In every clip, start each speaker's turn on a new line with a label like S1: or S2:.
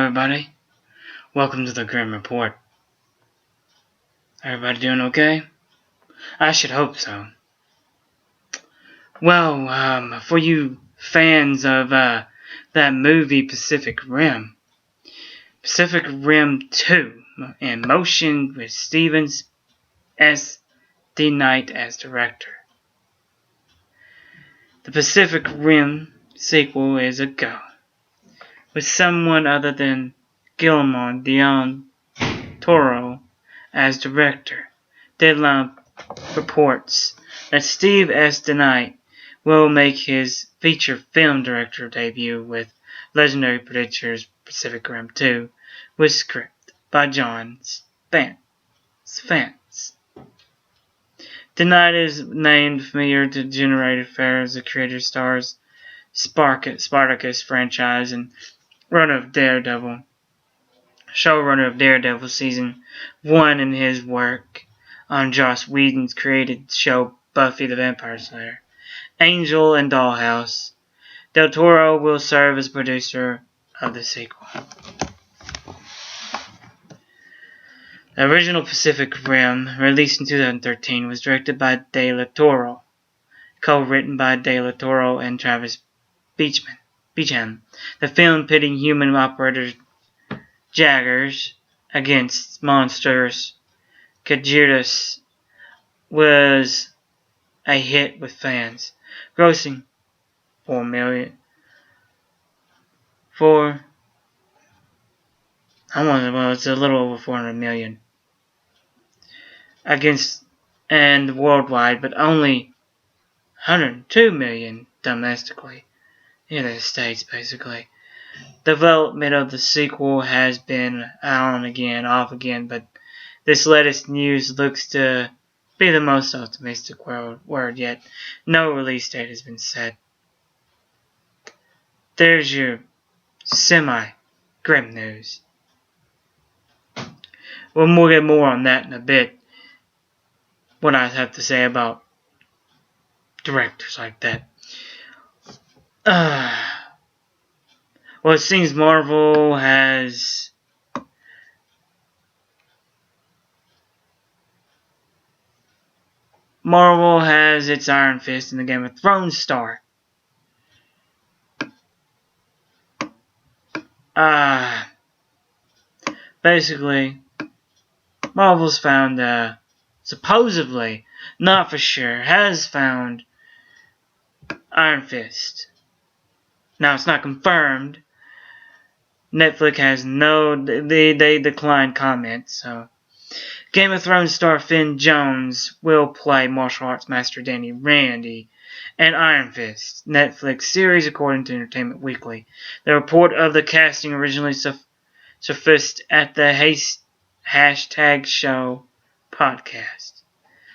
S1: everybody. Welcome to the Grim Report. Everybody doing okay? I should hope so. Well, for you fans of that movie Pacific Rim 2 in motion with Steven S. D. Knight as director. The Pacific Rim sequel is a go, with someone other than Guillermo del Toro as director. Deadline reports that Steve S. DeKnight will make his feature film director debut with legendary producers Pacific Rim 2, with script by John Spence. DeKnight is named familiar to Generated Affairs, the creator stars Spartacus franchise and showrunner of Daredevil season 1 in his work on Joss Whedon's created show Buffy the Vampire Slayer, Angel and Dollhouse. Del Toro will serve as producer of the sequel. The original Pacific Rim, released in 2013, was directed by Del Toro, co-written by Del Toro and Travis Beacham. The film pitting human operator Jaggers against monstrous Kajirus was a hit with fans, grossing $4 million. It's a little over $400 million and worldwide, but only $102 million domestically in the States, basically. Development of the sequel has been on again, off again, but this latest news looks to be the most optimistic word yet. No release date has been set. There's your semi-grim news. We'll get more on that in a bit. What I have to say about directors like that. Well, it seems Marvel has its Iron Fist in the Game of Thrones star. Basically, Marvel's found, supposedly, not for sure, has found Iron Fist. Now, it's not confirmed. Netflix has they declined comment, so. Game of Thrones star Finn Jones will play martial arts master Danny Randi and Iron Fist Netflix series, according to Entertainment Weekly. The report of the casting originally surfaced at the hashtag show podcast.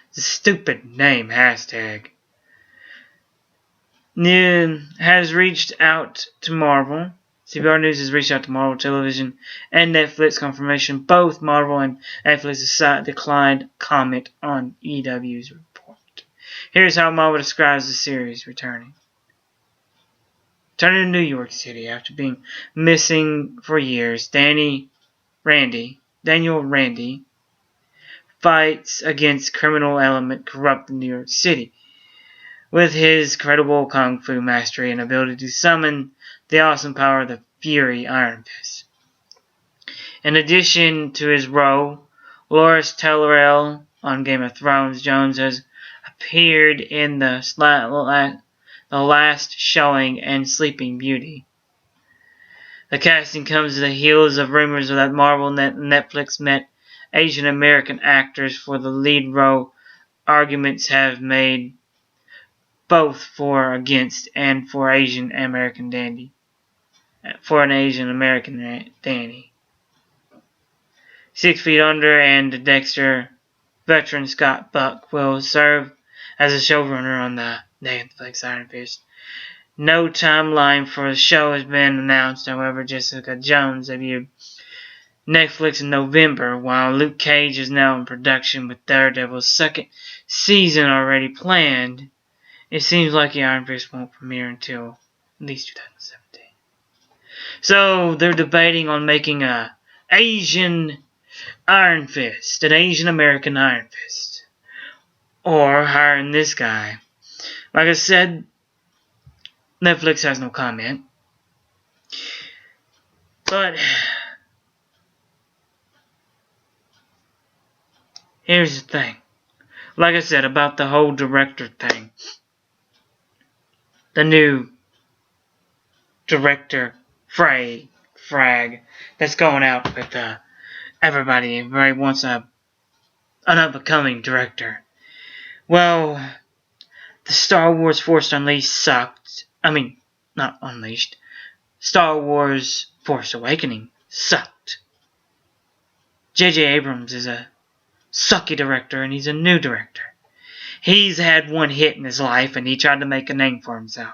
S1: It's a stupid name, hashtag. Has reached out to Marvel. CBR News has reached out to Marvel Television and Netflix confirmation. Both Marvel and Netflix declined comment on EW's report. Here's how Marvel describes the series returning. Returning to New York City after being missing for years, Daniel Randi fights against criminal element corrupting New York City. With his credible kung fu mastery and ability to summon the awesome power of the Fury Iron Fist. In addition to his role, Loras Tellurell on Game of Thrones, Jones has appeared in the last showing and Sleeping Beauty. The casting comes to the heels of rumors that Marvel and Netflix met Asian American actors for the lead role. Arguments have made both for against and for an Asian American Danny. 6 Feet Under and Dexter veteran Scott Buck will serve as a showrunner on the Netflix Iron Fist. No timeline for the show has been announced. However, Jessica Jones debuted Netflix in November, while Luke Cage is now in production with Daredevil's second season already planned. It seems like the Iron Fist won't premiere until at least 2017. So they're debating on making a Asian Iron Fist, an Asian American Iron Fist, or hiring this guy. Like I said, Netflix has no comment. But here's the thing. Like I said about the whole director thing. The new director frag that's going out with everybody. Everybody wants an up-and-coming director. Well, the Star Wars Force Unleashed sucked. I mean, not Unleashed. Star Wars Force Awakening sucked. J.J. Abrams is a sucky director, and he's a new director. He's had one hit in his life, and he tried to make a name for himself.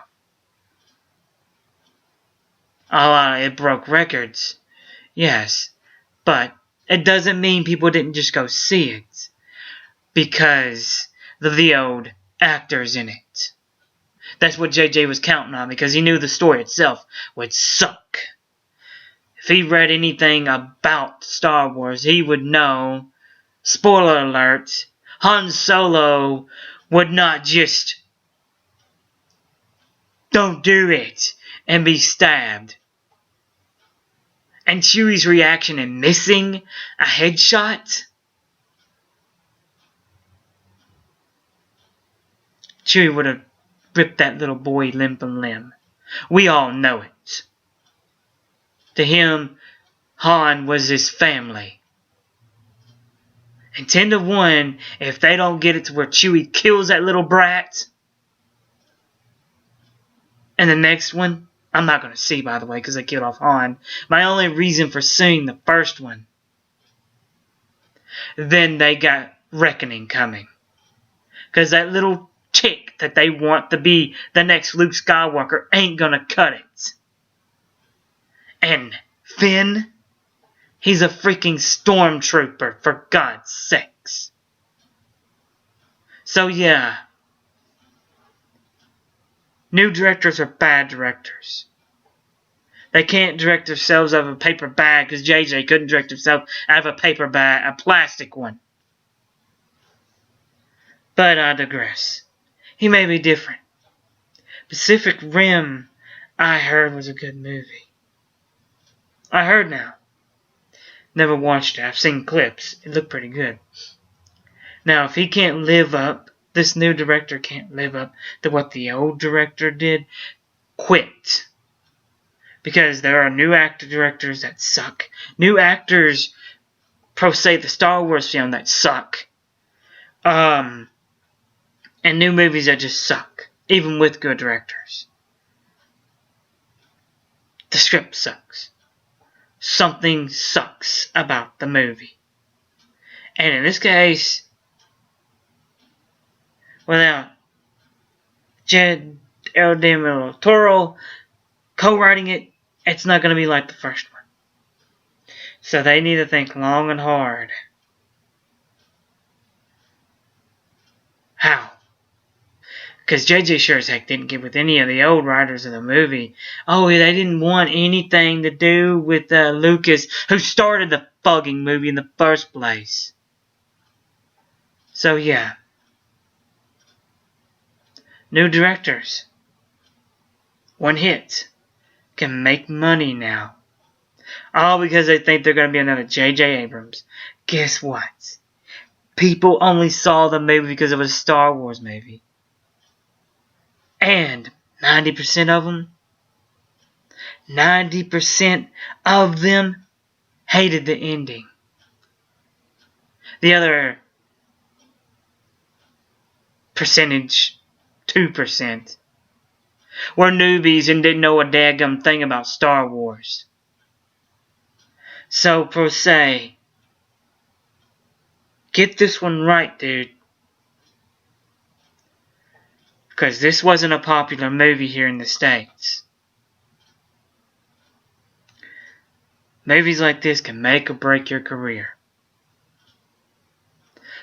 S1: It broke records. Yes, but it doesn't mean people didn't just go see it because the old actors in it. That's what JJ was counting on because he knew the story itself would suck. If he read anything about Star Wars, he would know, spoiler alert, Han Solo would not just don't do it and be stabbed. And Chewie's reaction in missing a headshot. Chewie would have ripped that little boy limb from limb. We all know it. To him, Han was his family. And 10-1, if they don't get it to where Chewie kills that little brat. And the next one, I'm not going to see, by the way, because they killed off Han. My only reason for seeing the first one. Then they got Reckoning coming. Because that little chick that they want to be the next Luke Skywalker ain't going to cut it. And Finn, he's a freaking stormtrooper, for God's sakes. So yeah. New directors are bad directors. They can't direct themselves out of a paper bag because JJ couldn't direct himself out of a paper bag, a plastic one. But I digress. He may be different. Pacific Rim, I heard, was a good movie. I heard now. Never watched it. I've seen clips. It looked pretty good. Now, if he can't live up, this new director can't live up to what the old director did, quit. Because there are new directors that suck. New actors, per se, the Star Wars film that suck. And new movies that just suck. Even with good directors. The script sucks. Something sucks about the movie. And in this case, without Del Toro co-writing it, it's not going to be like the first one. So they need to think long and hard. How? Because JJ sure as heck didn't get with any of the old writers of the movie. Oh, they didn't want anything to do with Lucas, who started the fucking movie in the first place. So yeah. New directors. One hit. Can make money now. All because they think they're going to be another J.J. Abrams. Guess what? People only saw the movie because it was a Star Wars movie. And 90% of them, 90% of them hated the ending. The other percentage, 2%, were newbies and didn't know a daggum thing about Star Wars. So, per se, get this one right, dude. Because this wasn't a popular movie here in the States. Movies like this can make or break your career.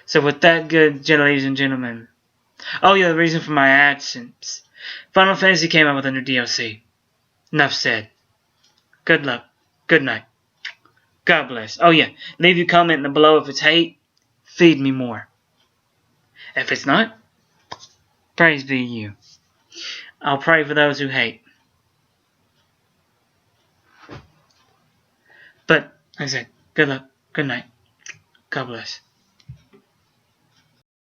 S1: So with that, good ladies and gentlemen. Oh yeah, the reason for my absence. Final Fantasy came out with a new DLC. Enough said. Good luck. Good night. God bless. Oh yeah, leave your comment below if it's hate. Feed me more. If it's not, praise be you. I'll pray for those who hate. But, like I said, good luck. Good night. God bless.